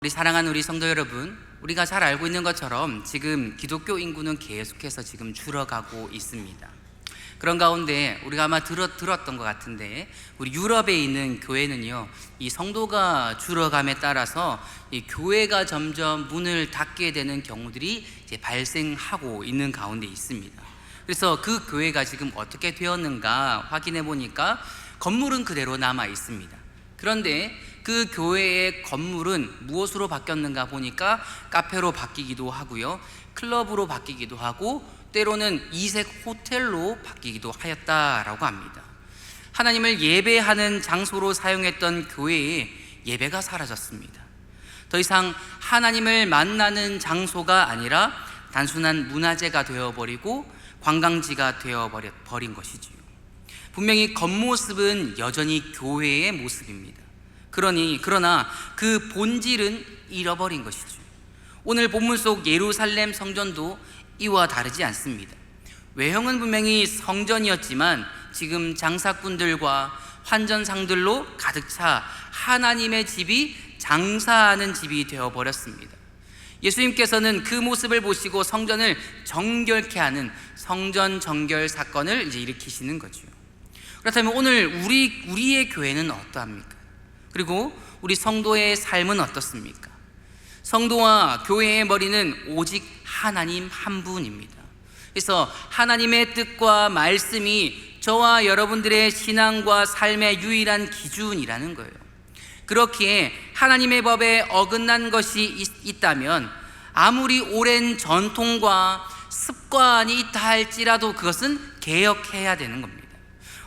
우리 사랑하는 우리 성도 여러분, 우리가 잘 알고 있는 것처럼 지금 기독교 인구는 계속해서 지금 줄어가고 있습니다. 그런 가운데 우리가 아마 들었던 것 같은데, 우리 유럽에 있는 교회는요, 이 성도가 줄어감에 따라서 이 교회가 점점 문을 닫게 되는 경우들이 이제 발생하고 있는 가운데 있습니다. 그래서 그 교회가 지금 어떻게 되었는가 확인해 보니까 건물은 그대로 남아 있습니다. 그런데 그 교회의 건물은 무엇으로 바뀌었는가 보니까 카페로 바뀌기도 하고요, 클럽으로 바뀌기도 하고, 때로는 이색 호텔로 바뀌기도 하였다라고 합니다. 하나님을 예배하는 장소로 사용했던 교회의 예배가 사라졌습니다. 더 이상 하나님을 만나는 장소가 아니라 단순한 문화재가 되어버리고 관광지가 되어버린 것이지요. 분명히 겉모습은 여전히 교회의 모습입니다. 그러나 그 본질은 잃어버린 것이죠. 오늘 본문 속 예루살렘 성전도 이와 다르지 않습니다. 외형은 분명히 성전이었지만 지금 장사꾼들과 환전상들로 가득 차 하나님의 집이 장사하는 집이 되어버렸습니다. 예수님께서는 그 모습을 보시고 성전을 정결케 하는 성전 정결 사건을 이제 일으키시는 거죠. 그렇다면 오늘 우리의 교회는 어떠합니까? 그리고 우리 성도의 삶은 어떻습니까? 성도와 교회의 머리는 오직 하나님 한 분입니다. 그래서 하나님의 뜻과 말씀이 저와 여러분들의 신앙과 삶의 유일한 기준이라는 거예요. 그렇기에 하나님의 법에 어긋난 것이 있다면 아무리 오랜 전통과 습관이 있다 할지라도 그것은 개혁해야 되는 겁니다.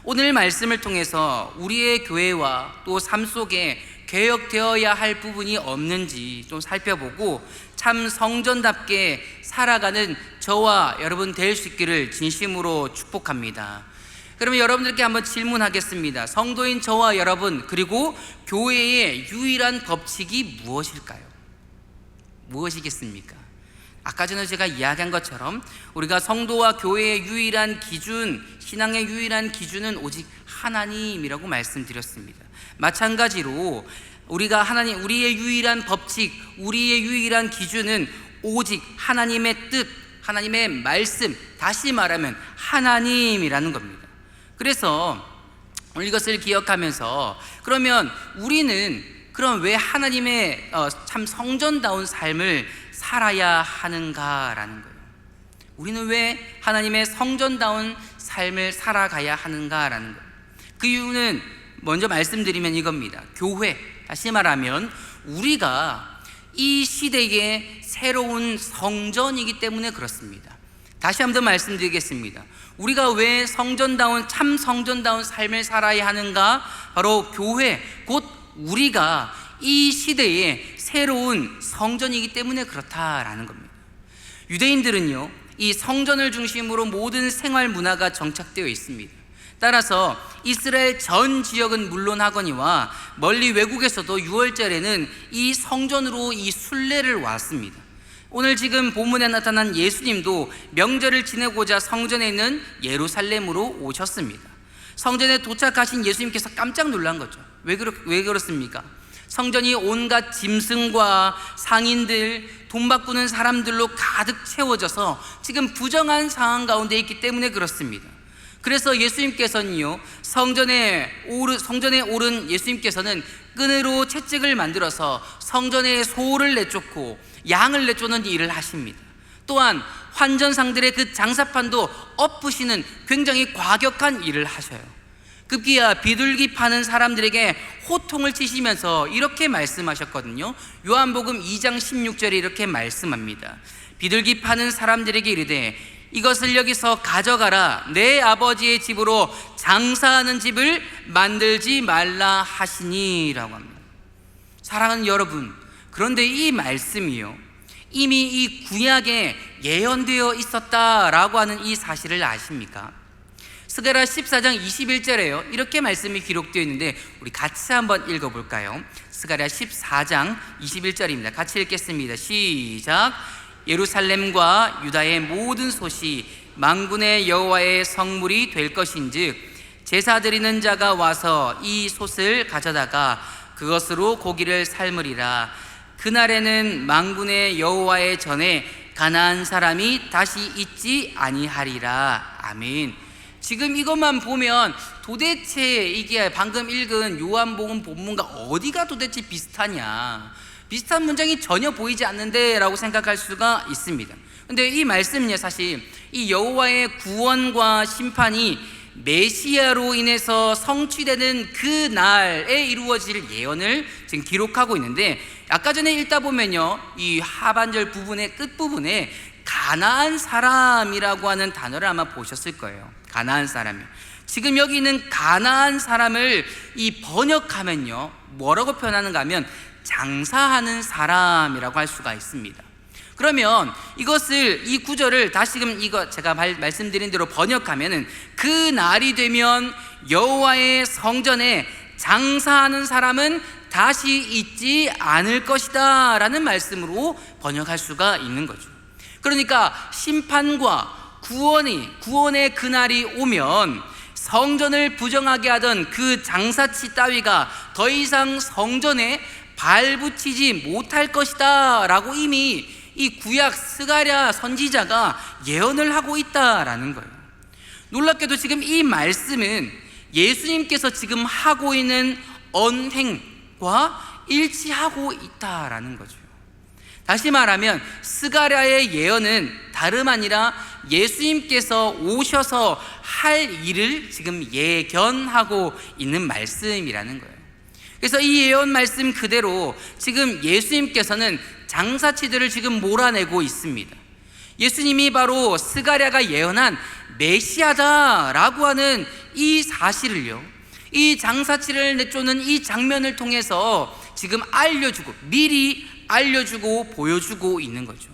오늘 말씀을 통해서 우리의 교회와 또 삶 속에 개혁되어야 할 부분이 없는지 좀 살펴보고 참 성전답게 살아가는 저와 여러분 될 수 있기를 진심으로 축복합니다. 그러면 여러분들께 한번 질문하겠습니다. 성도인 저와 여러분, 그리고 교회의 유일한 법칙이 무엇일까요? 무엇이겠습니까? 아까 전에 제가 이야기한 것처럼 우리가 성도와 교회의 유일한 기준, 신앙의 유일한 기준은 오직 하나님이라고 말씀드렸습니다. 마찬가지로 우리의 유일한 법칙, 우리의 유일한 기준은 오직 하나님의 뜻, 하나님의 말씀, 다시 말하면 하나님이라는 겁니다. 그래서 이것을 기억하면서 그러면 우리는 그럼 왜 하나님의 참 성전다운 삶을 살아야 하는가라는 거예요. 우리는 왜 하나님의 성전다운 삶을 살아가야 하는가라는 거예요. 그 이유는 먼저 말씀드리면 이겁니다. 교회, 다시 말하면 우리가 이 시대의 새로운 성전이기 때문에 그렇습니다. 다시 한번 말씀드리겠습니다. 우리가 왜 참 성전다운 삶을 살아야 하는가? 바로 교회, 곧 우리가 이 시대의 새로운 성전이기 때문에 그렇다라는 겁니다. 유대인들은요, 이 성전을 중심으로 모든 생활 문화가 정착되어 있습니다. 따라서 이스라엘 전 지역은 물론하거니와 멀리 외국에서도 6월절에는 이 성전으로 이 순례를 왔습니다. 오늘 지금 본문에 나타난 예수님도 명절을 지내고자 성전에 있는 예루살렘으로 오셨습니다. 성전에 도착하신 예수님께서 깜짝 놀란 거죠. 왜 그렇습니까? 성전이 온갖 짐승과 상인들, 돈 바꾸는 사람들로 가득 채워져서 지금 부정한 상황 가운데 있기 때문에 그렇습니다. 그래서 예수님께서는요, 성전에 오른 예수님께서는 끈으로 채찍을 만들어서 성전에 소를 내쫓고 양을 내쫓는 일을 하십니다. 또한 환전상들의 그 장사판도 엎으시는 굉장히 과격한 일을 하셔요. 급기야 비둘기 파는 사람들에게 호통을 치시면서 이렇게 말씀하셨거든요. 요한복음 2장 16절에 이렇게 말씀합니다. 비둘기 파는 사람들에게 이르되 이것을 여기서 가져가라. 내 아버지의 집으로 장사하는 집을 만들지 말라 하시니라고 합니다. 사랑하는 여러분, 그런데 이 말씀이요, 이미 이 구약에 예언되어 있었다라고 하는 이 사실을 아십니까? 스가랴 14장 21절에요 이렇게 말씀이 기록되어 있는데 우리 같이 한번 읽어볼까요? 스가랴 14장 21절입니다. 같이 읽겠습니다. 시작. 예루살렘과 유다의 모든 솥이 만군의 여호와의 성물이 될 것인즉 제사 드리는 자가 와서 이 솥을 가져다가 그것으로 고기를 삶으리라. 그날에는 만군의 여호와의 전에 가나안 사람이 다시 있지 아니하리라. 아멘. 지금 이것만 보면 도대체 이게 방금 읽은 요한복음 본문과 어디가 도대체 비슷하냐, 비슷한 문장이 전혀 보이지 않는데 라고 생각할 수가 있습니다. 근데 이 말씀은요, 사실 이 여호와의 구원과 심판이 메시아로 인해서 성취되는 그 날에 이루어질 예언을 지금 기록하고 있는데, 아까 전에 읽다 보면요, 이 하반절 부분의 끝부분에 가나안 사람이라고 하는 단어를 아마 보셨을 거예요. 가나안 사람이요. 지금 여기 있는 가나안 사람을 이 번역하면요, 뭐라고 표현하는가 하면 장사하는 사람이라고 할 수가 있습니다. 그러면 이것을, 이 구절을 다시금 이거 제가 말씀드린 대로 번역하면은 그 날이 되면 여호와의 성전에 장사하는 사람은 다시 있지 않을 것이다 라는 말씀으로 번역할 수가 있는 거죠. 그러니까 심판과 구원의 그날이 오면 성전을 부정하게 하던 그 장사치 따위가 더 이상 성전에 발붙이지 못할 것이다 라고 이미 이 구약 스가랴 선지자가 예언을 하고 있다라는 거예요. 놀랍게도 지금 이 말씀은 예수님께서 지금 하고 있는 언행과 일치하고 있다라는 거죠. 다시 말하면 스가랴의 예언은 다름 아니라 예수님께서 오셔서 할 일을 지금 예견하고 있는 말씀이라는 거예요. 그래서 이 예언 말씀 그대로 지금 예수님께서는 장사치들을 지금 몰아내고 있습니다. 예수님이 바로 스가랴가 예언한 메시아다라고 하는 이 사실을요, 이 장사치를 내쫓는 이 장면을 통해서 지금 미리 알려주고 보여주고 있는 거죠.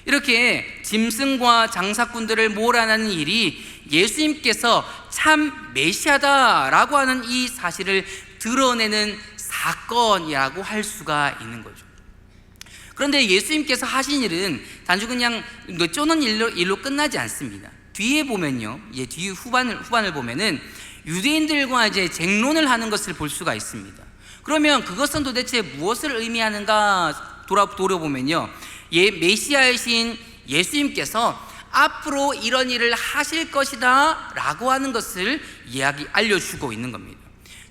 이렇게 짐승과 장사꾼들을 몰아내는 일이 예수님께서 참 메시아다라고 하는 이 사실을 드러내는 사건이라고 할 수가 있는 거죠. 그런데 예수님께서 하신 일은 단지 그냥 쪼는 일로 끝나지 않습니다. 뒤에 보면요, 이제 뒤 후반을 보면은 유대인들과 이제 쟁론을 하는 것을 볼 수가 있습니다. 그러면 그것은 도대체 무엇을 의미하는가 돌아보면요, 메시아이신 예수님께서 앞으로 이런 일을 하실 것이다 라고 하는 것을 알려주고 있는 겁니다.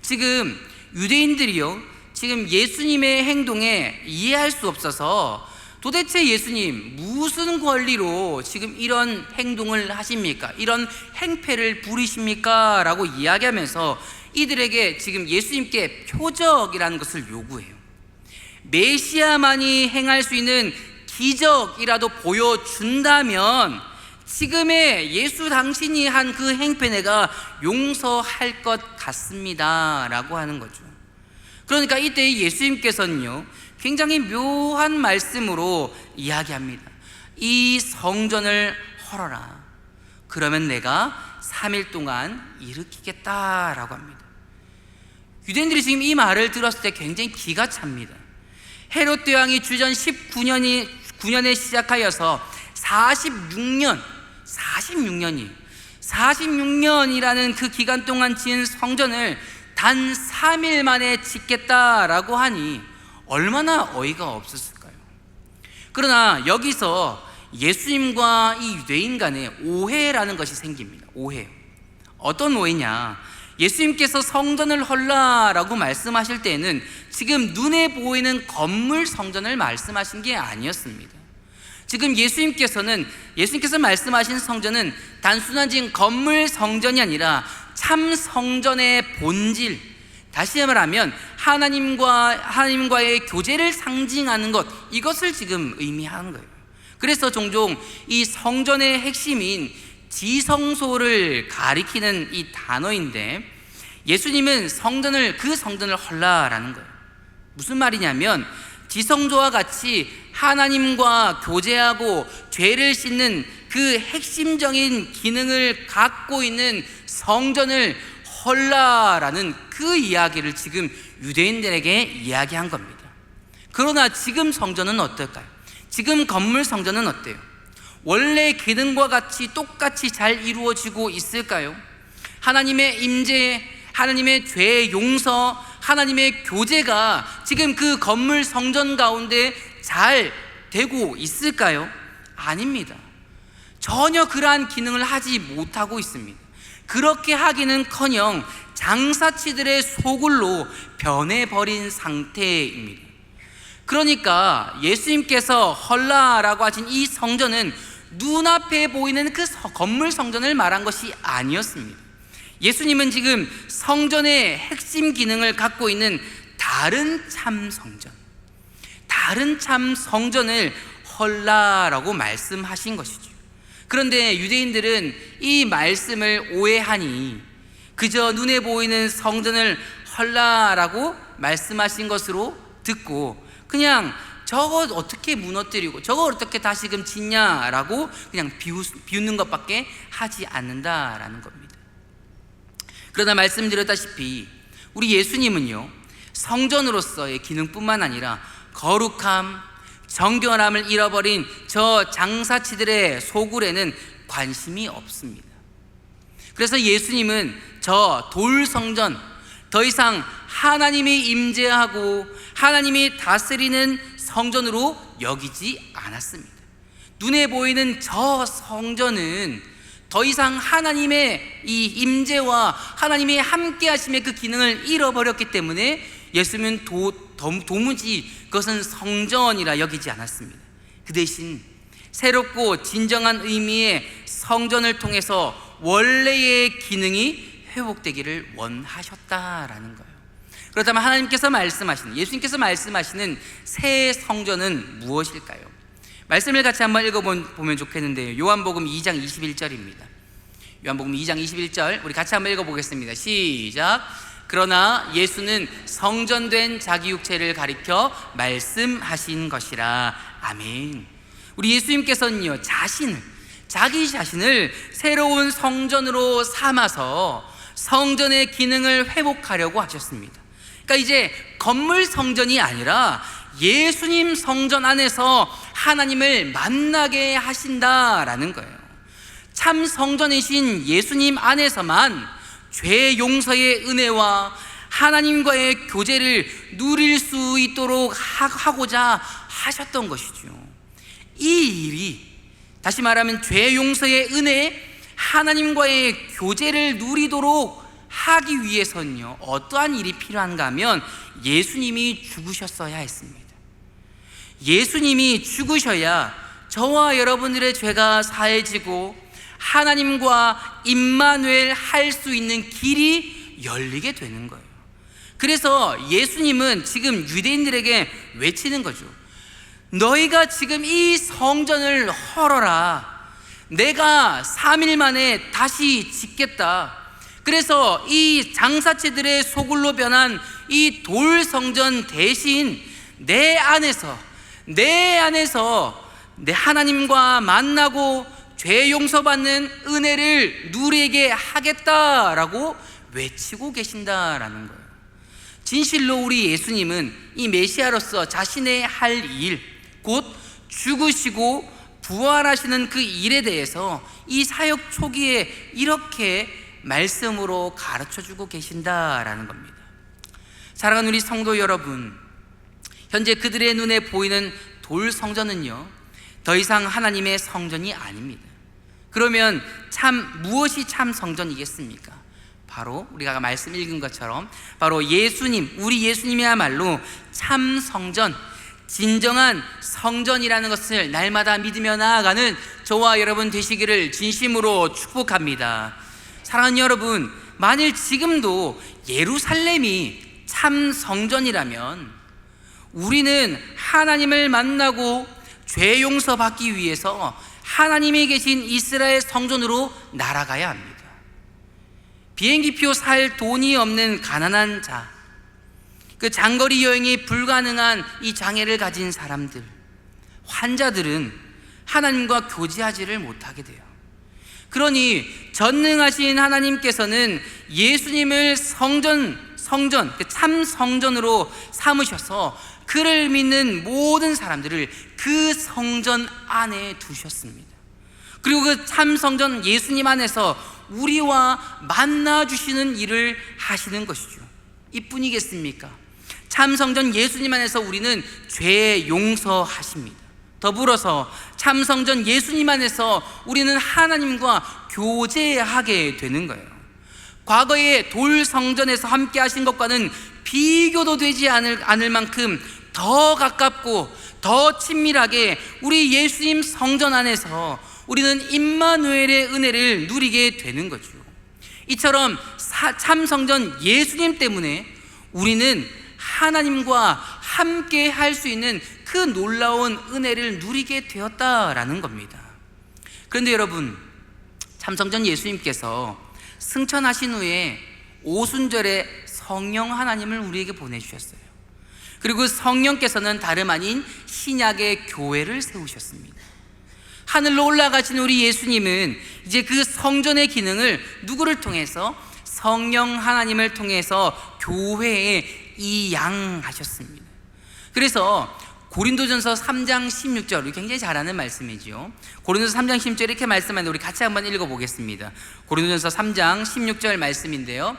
지금 유대인들이요, 지금 예수님의 행동에 이해할 수 없어서 도대체 예수님 무슨 권리로 지금 이런 행동을 하십니까? 이런 행패를 부리십니까? 라고 이야기하면서 이들에게 지금 예수님께 표적이라는 것을 요구해요. 메시아만이 행할 수 있는 기적이라도 보여준다면 지금의 예수 당신이 한 그 행패 내가 용서할 것 같습니다 라고 하는 거죠. 그러니까 이때 예수님께서는요, 굉장히 묘한 말씀으로 이야기합니다. 이 성전을 헐어라. 그러면 내가 3일 동안 일으키겠다라고 합니다. 유대인들이 지금 이 말을 들었을 때 굉장히 기가 찹니다. 헤롯 대왕이 주전 19년에 시작하여서 46년이라는 그 기간 동안 지은 성전을 단 3일 만에 짓겠다라고 하니 얼마나 어이가 없었을까요? 그러나 여기서 예수님과 이 유대인 간에 오해라는 것이 생깁니다. 오해. 어떤 오해냐? 예수님께서 성전을 헐라라고 말씀하실 때에는 지금 눈에 보이는 건물 성전을 말씀하신 게 아니었습니다. 지금 예수님께서 말씀하신 성전은 단순한 지금 건물 성전이 아니라 참 성전의 본질, 다시 말하면 하나님과의 교제를 상징하는 것, 이것을 지금 의미하는 거예요. 그래서 종종 이 성전의 핵심인 지성소를 가리키는 이 단어인데, 예수님은 그 성전을 헐라라는 거예요. 무슨 말이냐면 지성소와 같이 하나님과 교제하고 죄를 씻는 그 핵심적인 기능을 갖고 있는 성전을 헐라라는 그 이야기를 지금 유대인들에게 이야기한 겁니다. 그러나 지금 성전은 어떨까요? 지금 건물 성전은 어때요? 원래 기능과 같이 똑같이 잘 이루어지고 있을까요? 하나님의 임재, 하나님의 죄의 용서, 하나님의 교제가 지금 그 건물 성전 가운데 잘 되고 있을까요? 아닙니다. 전혀 그러한 기능을 하지 못하고 있습니다. 그렇게 하기는커녕 장사치들의 소굴로 변해버린 상태입니다. 그러니까 예수님께서 헐라라고 하신 이 성전은 눈앞에 보이는 그 건물 성전을 말한 것이 아니었습니다. 예수님은 지금 성전의 핵심 기능을 갖고 있는 다른 참 성전을 헐라라고 말씀하신 것이죠. 그런데 유대인들은 이 말씀을 오해하니 그저 눈에 보이는 성전을 헐라라고 말씀하신 것으로 듣고 그냥 저거 어떻게 무너뜨리고 저거 어떻게 다시금 짓냐라고 그냥 비웃는 것밖에 하지 않는다라는 겁니다. 그러나 말씀드렸다시피 우리 예수님은요, 성전으로서의 기능뿐만 아니라 거룩함, 정결함을 잃어버린 저 장사치들의 소굴에는 관심이 없습니다. 그래서 예수님은 저 돌성전, 더 이상 하나님이 임재하고 하나님이 다스리는 성전으로 여기지 않았습니다. 눈에 보이는 저 성전은 더 이상 하나님의 이 임재와 하나님의 함께 하심의 그 기능을 잃어버렸기 때문에 예수님은 도무지 그것은 성전이라 여기지 않았습니다. 그 대신 새롭고 진정한 의미의 성전을 통해서 원래의 기능이 회복되기를 원하셨다라는 거예요. 그렇다면 하나님께서 말씀하시는, 예수님께서 말씀하시는 새 성전은 무엇일까요? 말씀을 같이 한번 읽어보면 좋겠는데요, 요한복음 2장 21절입니다 요한복음 2장 21절 우리 같이 한번 읽어보겠습니다. 시작. 그러나 예수는 성전된 자기 육체를 가리켜 말씀하신 것이라. 아멘. 우리 예수님께서는요, 자기 자신을 새로운 성전으로 삼아서 성전의 기능을 회복하려고 하셨습니다. 그러니까 이제 건물 성전이 아니라 예수님 성전 안에서 하나님을 만나게 하신다라는 거예요. 참 성전이신 예수님 안에서만 죄 용서의 은혜와 하나님과의 교제를 누릴 수 있도록 하고자 하셨던 것이죠. 이 일이, 다시 말하면 죄 용서의 은혜, 하나님과의 교제를 누리도록 하기 위해서는요, 어떠한 일이 필요한가 하면 예수님이 죽으셨어야 했습니다. 예수님이 죽으셔야 저와 여러분들의 죄가 사해지고 하나님과 임마누엘 할 수 있는 길이 열리게 되는 거예요. 그래서 예수님은 지금 유대인들에게 외치는 거죠. 너희가 지금 이 성전을 헐어라. 내가 3일 만에 다시 짓겠다. 그래서 이 장사치들의 소굴로 변한 이 돌 성전 대신 내 안에서 내 하나님과 만나고 죄 용서받는 은혜를 누리게 하겠다라고 외치고 계신다라는 거예요. 진실로 우리 예수님은 이 메시아로서 자신의 할 일, 곧 죽으시고 부활하시는 그 일에 대해서 이 사역 초기에 이렇게 말씀으로 가르쳐주고 계신다라는 겁니다. 사랑하는 우리 성도 여러분, 현재 그들의 눈에 보이는 돌 성전은요, 더 이상 하나님의 성전이 아닙니다. 그러면 무엇이 참 성전이겠습니까? 바로 우리가 말씀 읽은 것처럼 바로 예수님, 우리 예수님이야말로 참 성전, 진정한 성전이라는 것을 날마다 믿으며 나아가는 저와 여러분 되시기를 진심으로 축복합니다. 사랑하는 여러분, 만일 지금도 예루살렘이 참 성전이라면 우리는 하나님을 만나고 죄 용서받기 위해서 하나님이 계신 이스라엘 성전으로 날아가야 합니다. 비행기표 살 돈이 없는 가난한 자, 그 장거리 여행이 불가능한 이 장애를 가진 사람들, 환자들은 하나님과 교제하지를 못하게 돼요. 그러니 전능하신 하나님께서는 예수님을 성전, 참 성전으로 삼으셔서 그를 믿는 모든 사람들을 그 성전 안에 두셨습니다. 그리고 그 참 성전 예수님 안에서 우리와 만나 주시는 일을 하시는 것이죠. 이뿐이겠습니까? 참 성전 예수님 안에서 우리는 죄 용서하십니다. 더불어서 참 성전 예수님 안에서 우리는 하나님과 교제하게 되는 거예요. 과거의 돌 성전에서 함께 하신 것과는 비교도 되지 않을 만큼 더 가깝고 더 친밀하게 우리 예수님 성전 안에서 우리는 임마누엘의 은혜를 누리게 되는 거죠. 이처럼 참 성전 예수님 때문에 우리는 하나님과 함께 할 수 있는 그 놀라운 은혜를 누리게 되었다라는 겁니다. 그런데 여러분, 참 성전 예수님께서 승천하신 후에 오순절에 성령 하나님을 우리에게 보내주셨어요. 그리고 성령께서는 다름 아닌 신약의 교회를 세우셨습니다. 하늘로 올라가신 우리 예수님은 이제 그 성전의 기능을 누구를 통해서? 성령 하나님을 통해서 교회에 이양하셨습니다. 그래서 고린도전서 3장 16절, 굉장히 잘 아는 말씀이죠. 고린도전서 3장 16절 이렇게 말씀하는데 우리 같이 한번 읽어보겠습니다. 고린도전서 3장 16절 말씀인데요,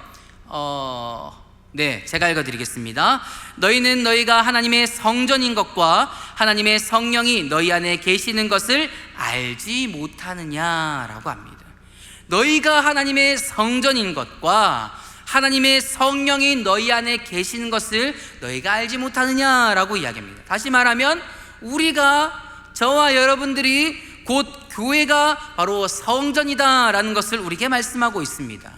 제가 읽어드리겠습니다. 너희는 너희가 하나님의 성전인 것과 하나님의 성령이 너희 안에 계시는 것을 알지 못하느냐라고 합니다. 너희가 하나님의 성전인 것과 하나님의 성령이 너희 안에 계시는 것을 너희가 알지 못하느냐라고 이야기합니다. 다시 말하면 우리가, 저와 여러분들이 곧 교회가 바로 성전이다라는 것을 우리에게 말씀하고 있습니다.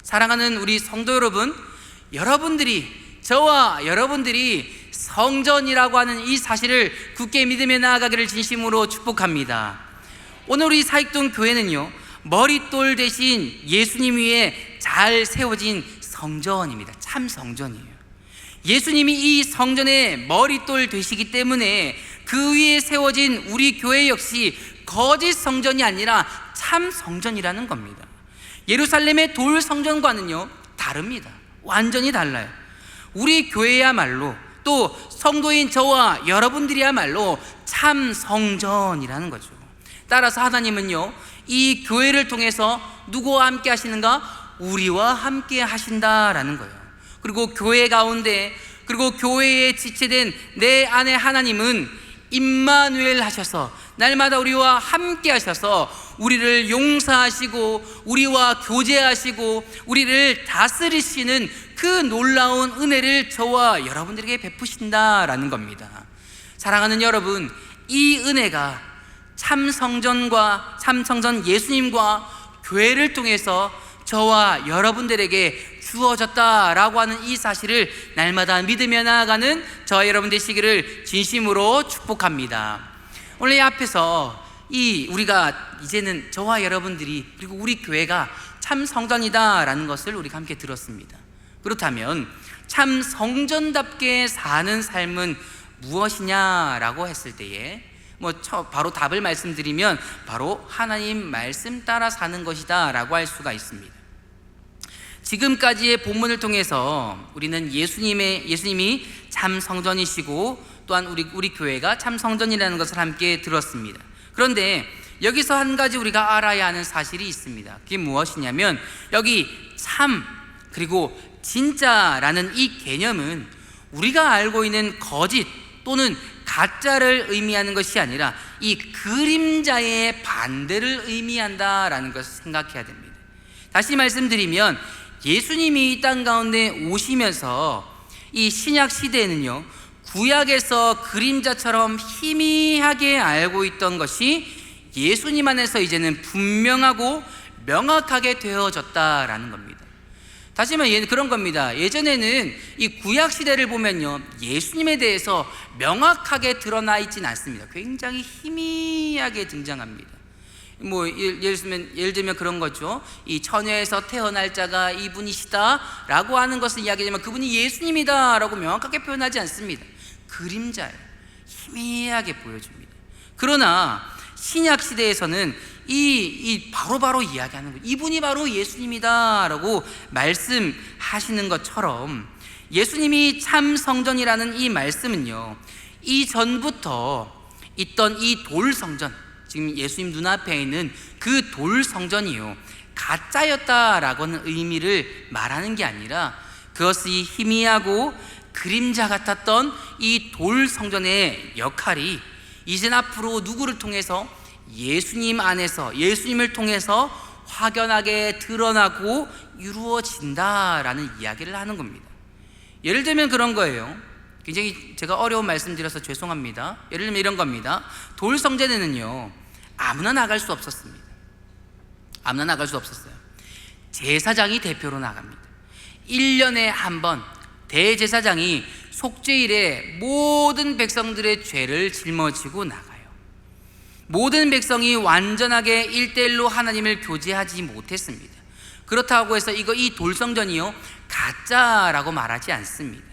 사랑하는 우리 성도 여러분, 저와 여러분들이 성전이라고 하는 이 사실을 굳게 믿으며 나아가기를 진심으로 축복합니다. 오늘 우리 사익동 교회는요, 머릿돌 대신 예수님 위에 잘 세워진 성전입니다. 참 성전이에요. 예수님이 이 성전의 머릿돌 되시기 때문에 그 위에 세워진 우리 교회 역시 거짓 성전이 아니라 참 성전이라는 겁니다. 예루살렘의 돌 성전과는요 다릅니다. 완전히 달라요. 우리 교회야말로, 또 성도인 저와 여러분들이야말로 참 성전이라는 거죠. 따라서 하나님은요, 이 교회를 통해서 누구와 함께 하시는가? 우리와 함께 하신다라는 거예요. 그리고 교회 가운데, 그리고 교회에 지체된 내 안에 하나님은 임마누엘 하셔서 날마다 우리와 함께 하셔서 우리를 용서하시고 우리와 교제하시고 우리를 다스리시는 그 놀라운 은혜를 저와 여러분들에게 베푸신다라는 겁니다. 사랑하는 여러분, 이 은혜가 참 성전과 참 성전 예수님과 교회를 통해서 저와 여러분들에게 주어졌다라고 하는 이 사실을 날마다 믿으며 나아가는 저와 여러분 되시기를 진심으로 축복합니다. 오늘 이 앞에서 우리가 이제는 저와 여러분들이, 그리고 우리 교회가 참 성전이다라는 것을 우리가 함께 들었습니다. 그렇다면 참 성전답게 사는 삶은 무엇이냐라고 했을 때에 바로 답을 말씀드리면 바로 하나님 말씀 따라 사는 것이다 라고 할 수가 있습니다. 지금까지의 본문을 통해서 우리는 예수님이 참 성전이시고 또한 우리 교회가 참 성전이라는 것을 함께 들었습니다. 그런데 여기서 한 가지 우리가 알아야 하는 사실이 있습니다. 그게 무엇이냐면, 여기 참 그리고 진짜라는 이 개념은 우리가 알고 있는 거짓 또는 가짜를 의미하는 것이 아니라 이 그림자의 반대를 의미한다라는 것을 생각해야 됩니다. 다시 말씀드리면, 예수님이 이 땅 가운데 오시면서 이 신약 시대에는요, 구약에서 그림자처럼 희미하게 알고 있던 것이 예수님 안에서 이제는 분명하고 명확하게 되어졌다라는 겁니다. 다시 말하면 그런 겁니다. 예전에는 이 구약 시대를 보면요, 예수님에 대해서 명확하게 드러나 있지는 않습니다. 굉장히 희미하게 등장합니다. 예를 들면 그런 거죠. 이 처녀에서 태어날 자가 이분이시다라고 하는 것을 이야기하지만 그분이 예수님이다라고 명확하게 표현하지 않습니다. 그림자예요. 희미하게 보여줍니다. 그러나 신약 시대에서는 이 바로바로 이야기하는 거예요. 이분이 바로 예수님이다라고 말씀하시는 것처럼 예수님이 참 성전이라는 이 말씀은요, 이전부터 있던 이 돌 성전, 지금 예수님 눈앞에 있는 그 돌 성전이요, 가짜였다라고 하는 의미를 말하는 게 아니라 그것이 희미하고 그림자 같았던 이 돌 성전의 역할이 이젠 앞으로 누구를 통해서? 예수님 안에서, 예수님을 통해서 확연하게 드러나고 이루어진다라는 이야기를 하는 겁니다. 예를 들면 그런 거예요. 굉장히 제가 어려운 말씀 드려서 죄송합니다. 예를 들면 이런 겁니다. 돌 성전에는요, 아무나 나갈 수 없었습니다. 아무나 나갈 수 없었어요. 제사장이 대표로 나갑니다. 1년에 한 번 대제사장이 속죄일에 모든 백성들의 죄를 짊어지고 나가요. 모든 백성이 완전하게 1대1로 하나님을 교제하지 못했습니다. 그렇다고 해서 이 돌성전이요, 가짜라고 말하지 않습니다.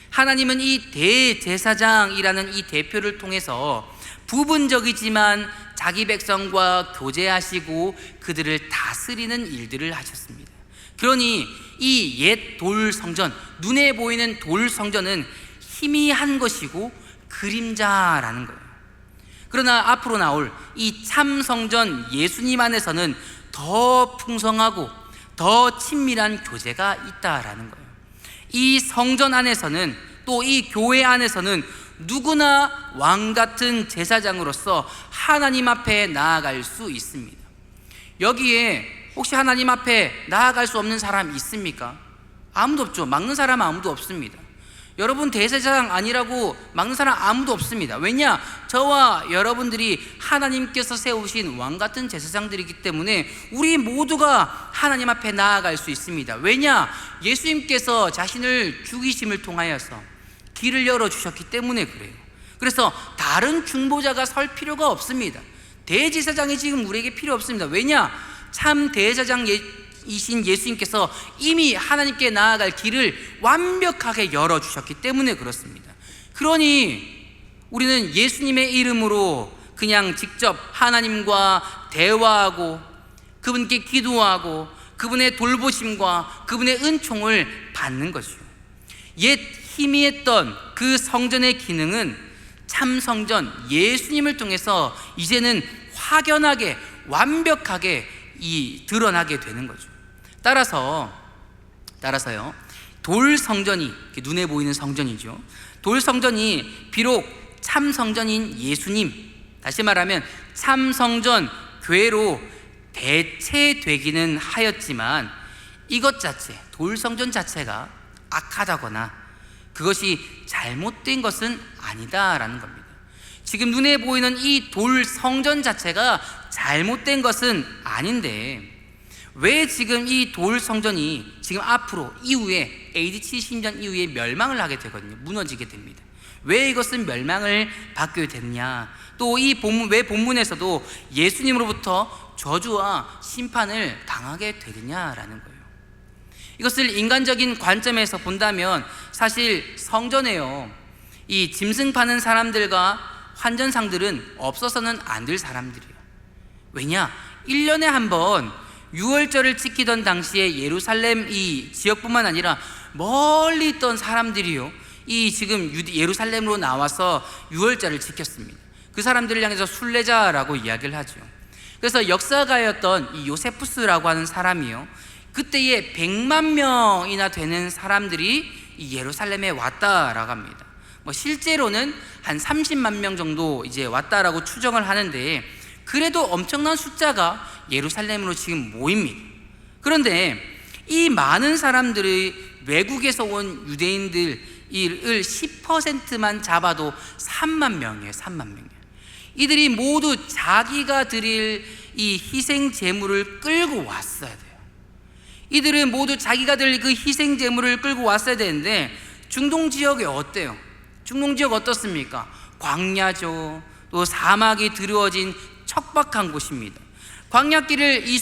하나님은 이 대제사장이라는 이 대표를 통해서 부분적이지만 자기 백성과 교제하시고 그들을 다스리는 일들을 하셨습니다. 그러니 이 옛 돌성전, 눈에 보이는 돌성전은 희미한 것이고 그림자라는 거예요. 그러나 앞으로 나올 이 참성전 예수님 안에서는 더 풍성하고 더 친밀한 교제가 있다라는 거예요. 이 성전 안에서는, 또 이 교회 안에서는 누구나 왕 같은 제사장으로서 하나님 앞에 나아갈 수 있습니다. 여기에 혹시 하나님 앞에 나아갈 수 없는 사람 있습니까? 아무도 없죠. 막는 사람 아무도 없습니다. 여러분 대제사장 아니라고 막는 사람 아무도 없습니다. 왜냐? 저와 여러분들이 하나님께서 세우신 왕 같은 제사장들이기 때문에 우리 모두가 하나님 앞에 나아갈 수 있습니다. 왜냐? 예수님께서 자신을 죽이심을 통하여서 길을 열어주셨기 때문에 그래요. 그래서 다른 중보자가 설 필요가 없습니다. 대제사장이 지금 우리에게 필요 없습니다. 왜냐? 참 대제사장이신 예수님께서 이미 하나님께 나아갈 길을 완벽하게 열어주셨기 때문에 그렇습니다. 그러니 우리는 예수님의 이름으로 그냥 직접 하나님과 대화하고 그분께 기도하고 그분의 돌보심과 그분의 은총을 받는 것이요, 옛 희미했던 그 성전의 기능은 참 성전 예수님을 통해서 이제는 확연하게 완벽하게 드러나게 되는 거죠. 따라서요, 돌 성전이, 눈에 보이는 성전이죠. 돌 성전이 비록 참 성전인 예수님, 다시 말하면 참 성전 교회로 대체되기는 하였지만 이것 자체, 돌 성전 자체가 악하다거나 그것이 잘못된 것은 아니다라는 겁니다. 지금 눈에 보이는 이 돌 성전 자체가 잘못된 것은 아닌데 왜 지금 이 돌 성전이 지금 앞으로 이후에 AD 70년 이후에 멸망을 하게 되거든요. 무너지게 됩니다. 왜 이것은 멸망을 받게 됐냐? 또 이 왜 본문에서도 예수님으로부터 저주와 심판을 당하게 되느냐라는 거예요. 이것을 인간적인 관점에서 본다면 사실 성전에요, 이 짐승 파는 사람들과 환전상들은 없어서는 안 될 사람들이에요. 왜냐? 1년에 한 번 유월절을 지키던 당시에 예루살렘 이 지역뿐만 아니라 멀리 있던 사람들이요, 이 지금 예루살렘으로 나와서 유월절을 지켰습니다. 그 사람들을 향해서 순례자라고 이야기를 하죠. 그래서 역사가였던 이 요세푸스라고 하는 사람이요, 그때에 100만 명이나 되는 사람들이 이 예루살렘에 왔다라고 합니다. 실제로는 한 30만 명 정도 이제 왔다라고 추정을 하는데 그래도 엄청난 숫자가 예루살렘으로 지금 모입니다. 그런데 이 많은 사람들이 외국에서 온 유대인들을 10%만 잡아도 3만 명이에요. 3만 명이에요. 이들이 모두 자기가 드릴 이 희생 제물을 끌고 왔어야 돼요. 이들은 모두 자기가 드릴 그 희생 제물을 끌고 왔어야 되는데 중동 지역이 어때요? 중동 지역 어떻습니까? 광야죠. 또 사막이 드루어진 척박한 곳입니다. 광야길을 이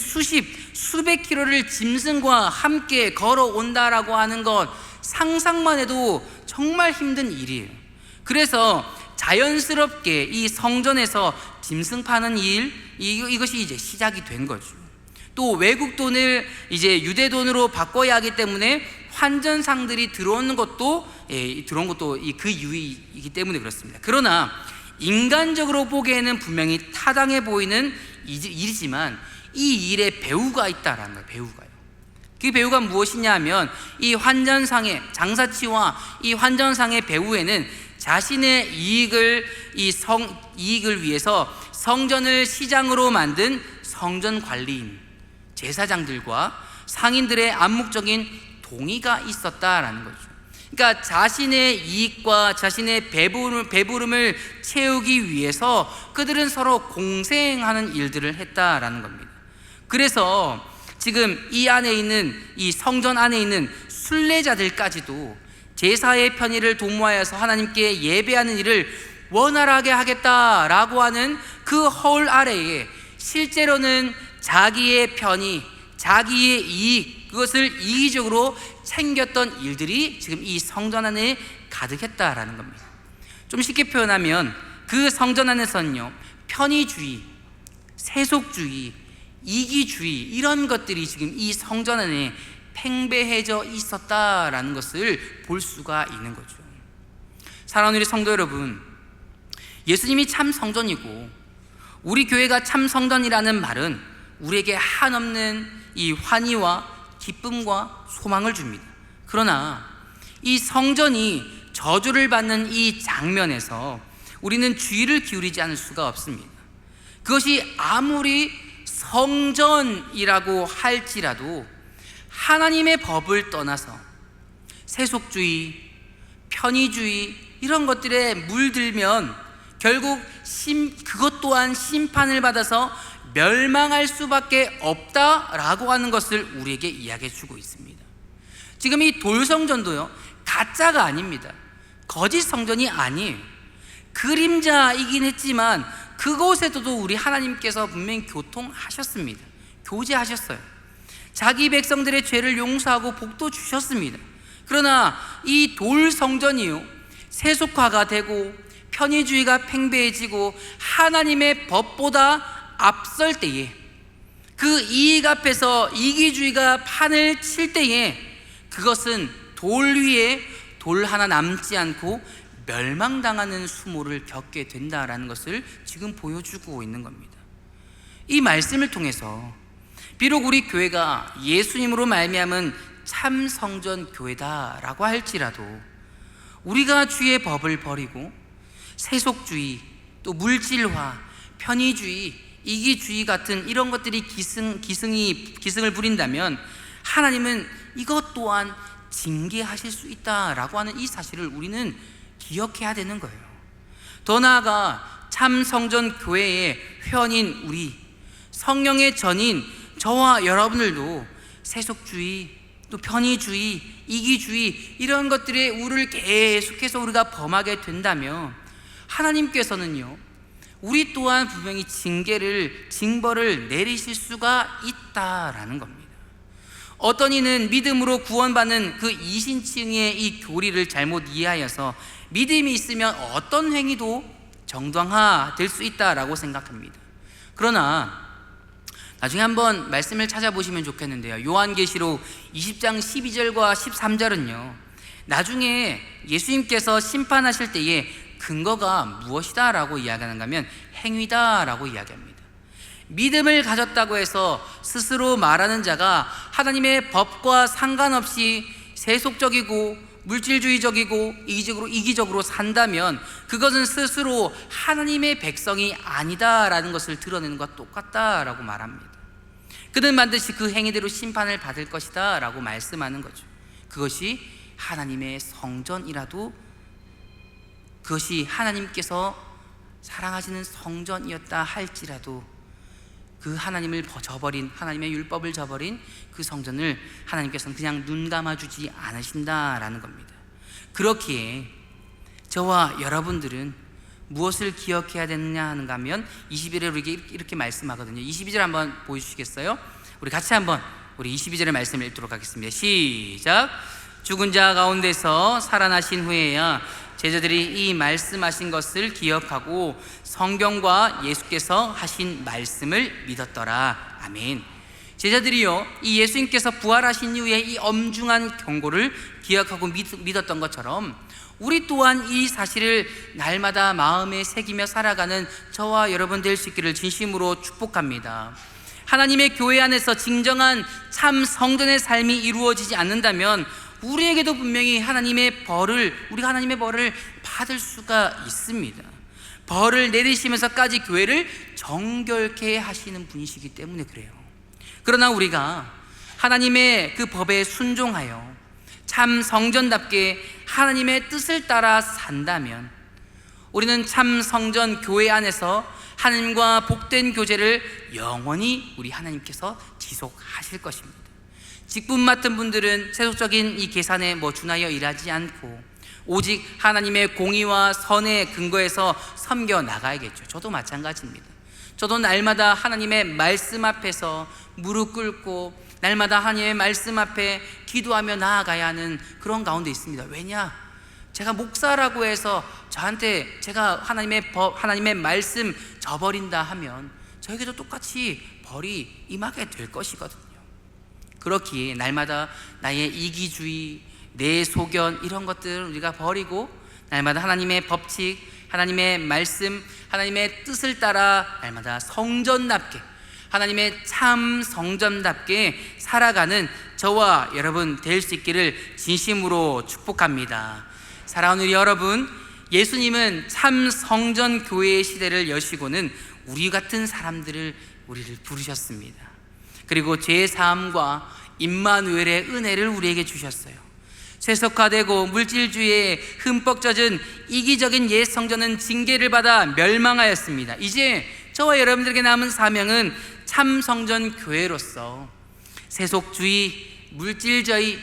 수백 킬로를 짐승과 함께 걸어온다라고 하는 것 상상만 해도 정말 힘든 일이에요. 그래서 자연스럽게 이 성전에서 짐승 파는 일, 이것이 이제 시작이 된 거죠. 또 외국 돈을 이제 유대 돈으로 바꿔야 하기 때문에 환전상들이 들어온 것도 그 이유이기 때문에 그렇습니다. 그러나 인간적으로 보기에는 분명히 타당해 보이는 일이지만 이 일에 배후가 있다라는 거예요. 배후가요. 그 배후가 무엇이냐 하면 이 환전상의 장사치와 이 환전상의 배후에는 자신의 이익을 위해서 성전을 시장으로 만든 성전 관리인, 제사장들과 상인들의 암묵적인 동의가 있었다라는 거죠. 그러니까 자신의 이익과 자신의 배부름을 채우기 위해서 그들은 서로 공생하는 일들을 했다라는 겁니다. 그래서 지금 이 성전 안에 있는 순례자들까지도 제사의 편의를 도모하여서 하나님께 예배하는 일을 원활하게 하겠다라고 하는 그 허울 아래에 실제로는 자기의 편의, 자기의 이익, 그것을 이기적으로 챙겼던 일들이 지금 이 성전 안에 가득했다라는 겁니다. 좀 쉽게 표현하면 그 성전 안에서는요, 편의주의, 세속주의, 이기주의, 이런 것들이 지금 이 성전 안에 팽배해져 있었다라는 것을 볼 수가 있는 거죠. 사랑하는 우리 성도 여러분, 예수님이 참 성전이고 우리 교회가 참 성전이라는 말은 우리에게 한없는 이 환희와 기쁨과 소망을 줍니다. 그러나 이 성전이 저주를 받는 이 장면에서 우리는 주의를 기울이지 않을 수가 없습니다. 그것이 아무리 성전이라고 할지라도 하나님의 법을 떠나서 세속주의, 편의주의, 이런 것들에 물들면 결국 그것 또한 심판을 받아서 멸망할 수밖에 없다라고 하는 것을 우리에게 이야기해 주고 있습니다. 지금 이 돌성전도요, 가짜가 아닙니다. 거짓 성전이 아니에요. 그림자이긴 했지만 그곳에서도 우리 하나님께서 분명히 교통하셨습니다. 교제하셨어요. 자기 백성들의 죄를 용서하고 복도 주셨습니다. 그러나 이 돌성전이요, 세속화가 되고 편의주의가 팽배해지고 하나님의 법보다 앞설 때에, 그 이익 앞에서 이기주의가 판을 칠 때에 그것은 돌 위에 돌 하나 남지 않고 멸망당하는 수모를 겪게 된다라는 것을 지금 보여주고 있는 겁니다. 이 말씀을 통해서 비록 우리 교회가 예수님으로 말미암은 참 성전 교회다라고 할지라도 우리가 주의 법을 버리고 세속주의, 또 물질화, 편의주의, 이기주의 같은 이런 것들이 기승을 부린다면 하나님은 이것 또한 징계하실 수 있다라고 하는 이 사실을 우리는 기억해야 되는 거예요. 더 나아가 참 성전 교회의 회원인 우리, 성령의 전인 저와 여러분들도 세속주의, 또 편의주의, 이기주의, 이런 것들의 우를 계속해서 우리가 범하게 된다면 하나님께서는요, 우리 또한 분명히 징벌을 내리실 수가 있다라는 겁니다. 어떤 이는 믿음으로 구원받는 그 이신칭의 이 교리를 잘못 이해하여서 믿음이 있으면 어떤 행위도 정당화될 수 있다라고 생각합니다. 그러나 나중에 한번 말씀을 찾아보시면 좋겠는데요, 요한계시록 20장 12절과 13절은요 나중에 예수님께서 심판하실 때에 근거가 무엇이다 라고 이야기하는가 하면 행위다 라고 이야기합니다. 믿음을 가졌다고 해서 스스로 말하는 자가 하나님의 법과 상관없이 세속적이고 물질주의적이고 이기적으로 산다면 그것은 스스로 하나님의 백성이 아니다라는 것을 드러내는 것과 똑같다라고 말합니다. 그는 반드시 그 행위대로 심판을 받을 것이다 라고 말씀하는 거죠. 그것이 하나님의 성전이라도, 그것이 하나님께서 사랑하시는 성전이었다 할지라도 그 하나님을 저버린, 하나님의 율법을 저버린 그 성전을 하나님께서는 그냥 눈 감아주지 않으신다라는 겁니다. 그렇기에 저와 여러분들은 무엇을 기억해야 되느냐 하는가 하면 22절에 우리에게 이렇게 말씀하거든요. 22절 한번 보여주시겠어요? 우리 같이 한번 우리 22절의 말씀을 읽도록 하겠습니다. 시작. 죽은 자 가운데서 살아나신 후에야 제자들이 이 말씀하신 것을 기억하고 성경과 예수께서 하신 말씀을 믿었더라. 아멘. 제자들이요, 이 예수님께서 부활하신 이후에 이 엄중한 경고를 기억하고 믿었던 것처럼 우리 또한 이 사실을 날마다 마음에 새기며 살아가는 저와 여러분 될 수 있기를 진심으로 축복합니다. 하나님의 교회 안에서 진정한 참 성전의 삶이 이루어지지 않는다면 우리에게도 분명히 우리가 하나님의 벌을 받을 수가 있습니다. 벌을 내리시면서까지 교회를 정결케 하시는 분이시기 때문에 그래요. 그러나 우리가 하나님의 그 법에 순종하여 참 성전답게 하나님의 뜻을 따라 산다면 우리는 참 성전 교회 안에서 하나님과 복된 교제를 영원히 우리 하나님께서 지속하실 것입니다. 직분 맡은 분들은 세속적인 이 계산에 준하여 일하지 않고 오직 하나님의 공의와 선의 근거에서 섬겨 나가야겠죠. 저도 마찬가지입니다. 저도 날마다 하나님의 말씀 앞에서 무릎 꿇고 날마다 하나님의 말씀 앞에 기도하며 나아가야 하는 그런 가운데 있습니다. 왜냐? 제가 목사라고 해서 저한테 제가 하나님의 말씀 저버린다 하면 저에게도 똑같이 벌이 임하게 될 것이거든요. 그렇기에 날마다 나의 이기주의, 내 소견 이런 것들을 우리가 버리고 날마다 하나님의 법칙, 하나님의 말씀, 하나님의 뜻을 따라 날마다 성전답게 하나님의 참 성전답게 살아가는 저와 여러분 될 수 있기를 진심으로 축복합니다. 사랑하는 우리 여러분, 예수님은 참 성전 교회의 시대를 여시고는 우리 같은 우리를 부르셨습니다. 그리고 죄 사함과 임마누엘의 은혜를 우리에게 주셨어요. 세속화되고 물질주의에 흠뻑 젖은 이기적인 옛 성전은 징계를 받아 멸망하였습니다. 이제 저와 여러분들에게 남은 사명은 참 성전 교회로서 세속주의, 물질주의,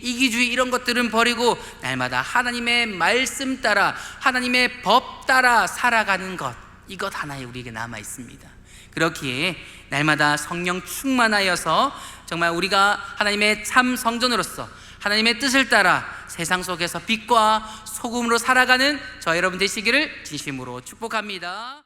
이기주의 이런 것들은 버리고 날마다 하나님의 말씀 따라 하나님의 법 따라 살아가는 것, 이것 하나에 우리에게 남아 있습니다. 그렇기에 날마다 성령 충만하여서 정말 우리가 하나님의 참 성전으로서 하나님의 뜻을 따라 세상 속에서 빛과 소금으로 살아가는 저 여러분 되시기를 진심으로 축복합니다.